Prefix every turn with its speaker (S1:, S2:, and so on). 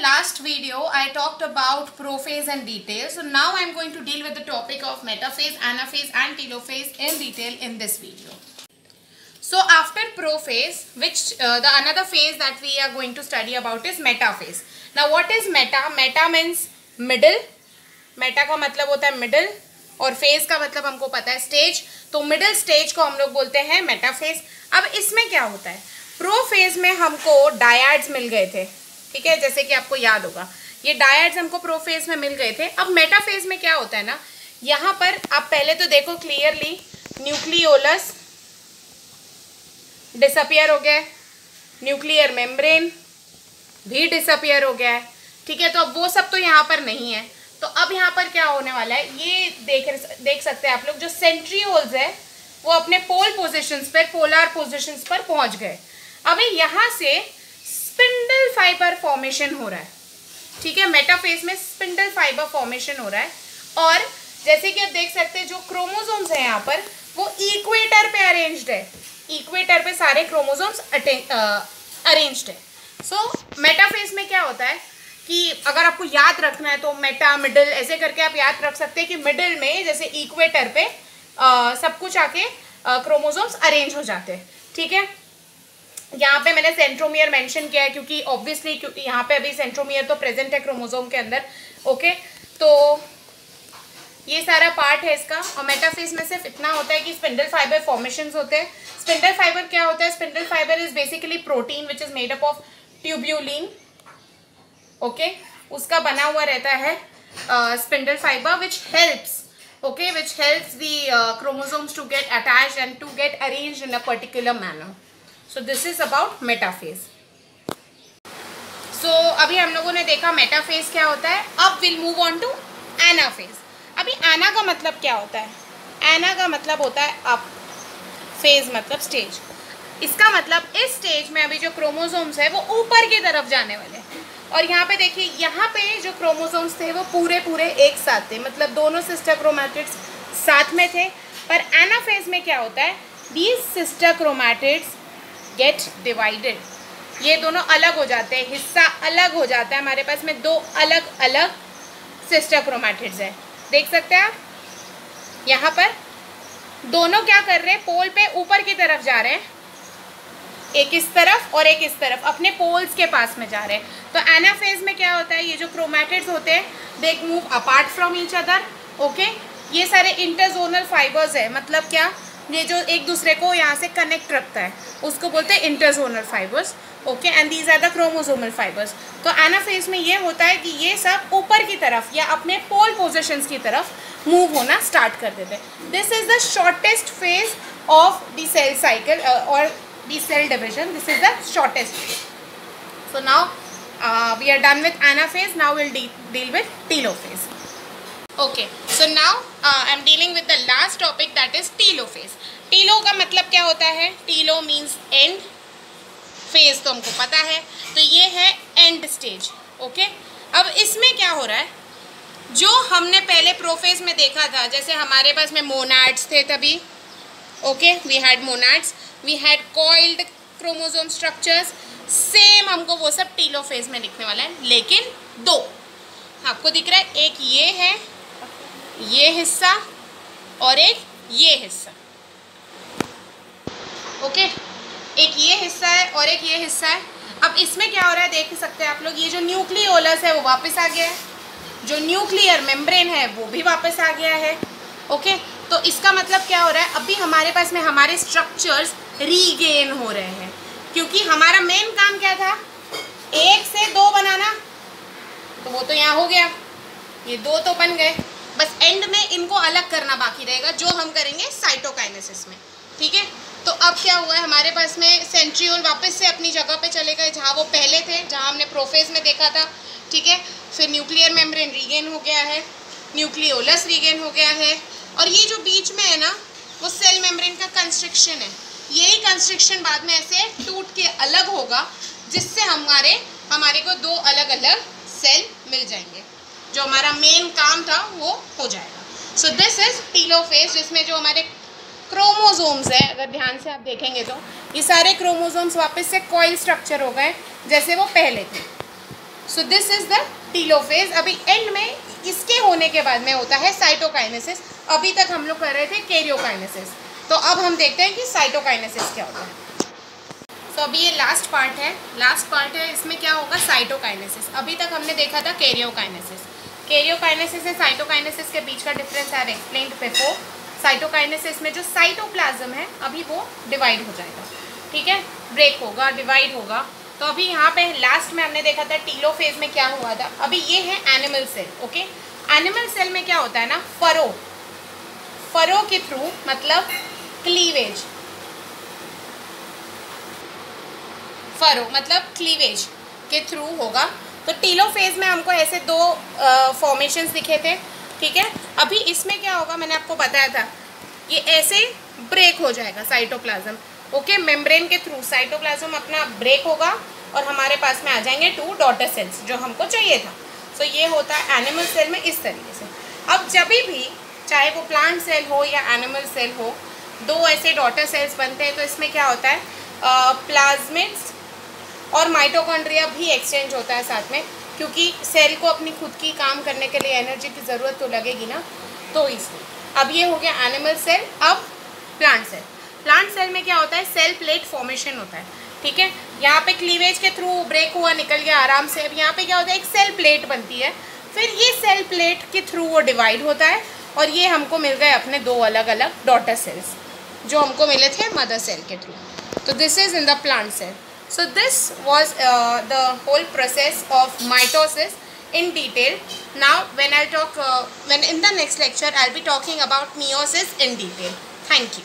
S1: last video, I talked about prophase and detail. So now I am going to deal with the topic of metaphase, anaphase and telophase in detail in this video. So after prophase, which the another phase that we are going to study about is metaphase. Now what is meta? Meta means middle. Meta का मतलब होता है middle और phase का मतलब हमको पता है stage. तो middle stage को हम लोग बोलते हैं metaphase. अब इसमें क्या होता है? प्रोफेज में हमको डायड्स मिल गए थे, ठीक है, जैसे कि आपको याद होगा ये डायड्स हमको प्रोफेज में मिल गए थे. अब मेटाफेज में क्या होता है ना, यहाँ पर आप पहले तो देखो क्लियरली न्यूक्लियोलस डिसअपियर हो गया है, न्यूक्लियर मेम्ब्रेन भी डिसअपियर हो गया है, ठीक है. तो अब वो सब तो यहाँ पर नहीं है. तो अब यहाँ पर क्या होने वाला है, ये देख सकते हैं आप लोग, जो सेंट्रियोल्स है वो अपने पोल पोजिशंस पर, पोलर पोजिशंस पर पहुंच गए. अभी यहाँ से स्पिंडल फाइबर फॉर्मेशन हो रहा है, ठीक है. मेटाफेज में स्पिंडल फाइबर फॉर्मेशन हो रहा है. और जैसे कि आप देख सकते हैं जो क्रोमोसोम्स हैं यहाँ पर वो इक्वेटर पे अरेंज्ड है, इक्वेटर पे सारे क्रोमोसोम्स अरेंज्ड है. सो मेटाफेज में क्या होता है कि अगर आपको याद रखना है तो मेटा मिडल ऐसे करके आप याद रख सकते हैं कि मिडल में जैसे इक्वेटर पे सब कुछ आके क्रोमोसोम्स अरेंज हो जाते हैं, ठीक है. यहाँ पे मैंने सेंट्रोमियर मेंशन किया है क्योंकि ऑब्वियसली क्योंकि यहाँ पे अभी सेंट्रोमियर तो प्रेजेंट है क्रोमोसोम के अंदर. ओके, तो ये सारा पार्ट है इसका. और मेटाफेज में सिर्फ इतना होता है कि स्पिंडल फाइबर फॉर्मेशंस होते हैं. स्पिंडल फाइबर क्या होता है? Spindle fibre is basically protein which is made up of tubulin. Okay, उसका बना हुआ रहता है spindle fibre which helps, okay, which helps the chromosomes to get attached and to get arranged in a particular manner. So this is about metaphase. So अभी हम लोगों ने देखा metaphase क्या होता है. अब we'll move on to anaphase. अभी ana का मतलब क्या होता है? ana का मतलब होता है up, phase मतलब stage. इसका मतलब इस स्टेज में अभी जो क्रोमोसोम्स है वो ऊपर की तरफ जाने वाले हैं. और यहाँ पे देखिए, यहाँ पे जो क्रोमोसोम्स थे वो पूरे एक साथ थे, मतलब दोनों सिस्टर क्रोमैटिड्स साथ में थे. पर एनाफेज में क्या होता है, these sister chromatids gate divided. ये दोनों अलग हो जाते हैं, हिस्सा अलग हो जाता है. हमारे पास में दो अलग अलग सिस्टर क्रोमैटिड्स है, देख सकते हैं आप. यहाँ पर दोनों क्या कर रहे हैं, पोल पे ऊपर की तरफ जा रहे हैं, एक इस तरफ और एक इस तरफ, अपने पोल्स के पास में जा रहे हैं. तो एनाफेज में क्या होता है, ये जो क्रोमैटिड्स होते हैं they move apart from each other. Okay, ये सारे इंटरजोनल फाइबर्स है, मतलब क्या, ये जो एक दूसरे को यहाँ से कनेक्ट रखता है उसको बोलते हैं interzonal fibres. Okay, and these are the chromosomal fibres. तो एनाफेज में ये होता है कि ये सब ऊपर की तरफ या अपने पोल पोजिशंस की तरफ मूव होना स्टार्ट कर देते हैं. This is the shortest phase of the cell cycle और the cell division. This is the shortest phase. So now we are done with anaphase. Now we'll deal with telophase. Okay, so now I am dealing with the last topic, that is telophase. Telo का मतलब क्या होता है? Telo means end. Phase तो हमको पता है, तो ये है end stage. Okay, अब इसमें क्या हो रहा है, जो हमने पहले प्रोफेज में देखा था, जैसे हमारे पास में मोनाड्स थे तभी. Okay, we had monads, we had coiled chromosome structures. Same हमको वो सब टीलोफेज में दिखने वाला है, लेकिन दो आपको दिख रहा है, एक ये है, ये हिस्सा, और एक ये हिस्सा. ओके, एक ये हिस्सा है और एक ये हिस्सा है. अब इसमें क्या हो रहा है देख सकते हैं आप लोग, ये जो न्यूक्लियोलस है वो वापस आ गया है, जो न्यूक्लियर मेम्ब्रेन है वो भी वापस आ गया है. ओके, तो इसका मतलब क्या हो रहा है, अभी हमारे पास में हमारे स्ट्रक्चर्स रीगेन हो रहे हैं, क्योंकि हमारा मेन काम क्या था, एक से दो बनाना, तो वो तो यहाँ हो गया, ये दो तो बन गए. बस एंड में इनको अलग करना बाकी रहेगा, जो हम करेंगे साइटोकाइनेसिस में, ठीक है. तो अब क्या हुआ है, हमारे पास में सेंट्रियोल वापस से अपनी जगह पे चले गए जहाँ वो पहले थे, जहाँ हमने प्रोफेज में देखा था, ठीक है. फिर न्यूक्लियर मेम्ब्रेन रीगेन हो गया है, न्यूक्लियोलस रीगेन हो गया है, और ये जो बीच में है ना वो सेल मेम्ब्रेन का कंस्ट्रिक्शन है. यही कंस्ट्रिक्शन बाद में ऐसे टूट के अलग होगा, जिससे हमारे को दो अलग अलग सेल मिल जाएंगे, जो हमारा मेन काम था वो हो जाएगा. सो दिस इज टीलोफेज, जिसमें जो हमारे क्रोमोसोम्स है, अगर ध्यान से आप देखेंगे तो ये सारे क्रोमोसोम्स वापस से कॉइल स्ट्रक्चर हो गए जैसे वो पहले थे. So this is the telophase. अभी एंड में इसके होने के बाद में होता है साइटोकाइनेसिस। अभी तक हम लोग कर रहे थे कैरियोकाइनेसिस, तो अब हम देखते हैं कि साइटोकाइनेसिस क्या होता है। तो अभी ये लास्ट पार्ट है, इसमें क्या होगा, साइटोकाइनेसिस। अभी तक हमने देखा था कैरियोकाइनेसिस। कैरियोकाइनेसिस एंड साइटोकाइनेसिस के बीच का difference I have explained before. Cytokinesis में जो साइटोप्लाज्म है अभी वो डिवाइड हो जाएगा, ठीक है, ब्रेक होगा, डिवाइड होगा। तो अभी यहाँ पे लास्ट में हमने देखा था टीलोफेज में क्या हुआ था। अभी ये है animal cell. Okay, animal cell में क्या होता है ना, फरो के थ्रू, मतलब क्लीवेज, फरो मतलब क्लीवेज के थ्रू होगा। तो टीलोफेज में हमको ऐसे दो फॉर्मेशंस दिखे थे, ठीक है। अभी इसमें क्या होगा, मैंने आपको बताया था, ये ऐसे ब्रेक हो जाएगा साइटोप्लाज्म। ओके, मेम्ब्रेन के थ्रू साइटोप्लाज्म अपना ब्रेक होगा और हमारे पास में आ जाएंगे 2 डॉटर सेल्स जो हमको चाहिए था। सो ये होता है एनिमल सेल में इस तरीके से। अब जब भी चाहे वो प्लांट सेल हो या एनिमल सेल हो, 2 ऐसे डॉटर सेल्स बनते हैं, तो इसमें क्या होता है, प्लाज्मिड्स और माइटोकॉन्ड्रिया भी एक्सचेंज होता है साथ में, क्योंकि सेल को अपनी खुद की काम करने के लिए एनर्जी की ज़रूरत तो लगेगी ना, तो इसलिए। अब ये हो गया एनिमल सेल। अब प्लांट सेल। प्लांट सेल में क्या होता है, सेल प्लेट फॉर्मेशन होता है, ठीक है। यहाँ पे क्लीवेज के थ्रू ब्रेक हुआ, निकल गया आराम से। अब यहाँ पे क्या होता है, एक सेल प्लेट बनती है, फिर ये सेल प्लेट के थ्रू वो डिवाइड होता है, और ये हमको मिल गए अपने 2 अलग अलग डॉटर सेल्स जो हमको मिले थे मदर सेल के थ्रू। तो this is in the plant cell. So this was the whole process of mitosis in detail. Now when in the next lecture I'll be talking about meiosis in detail. Thank you.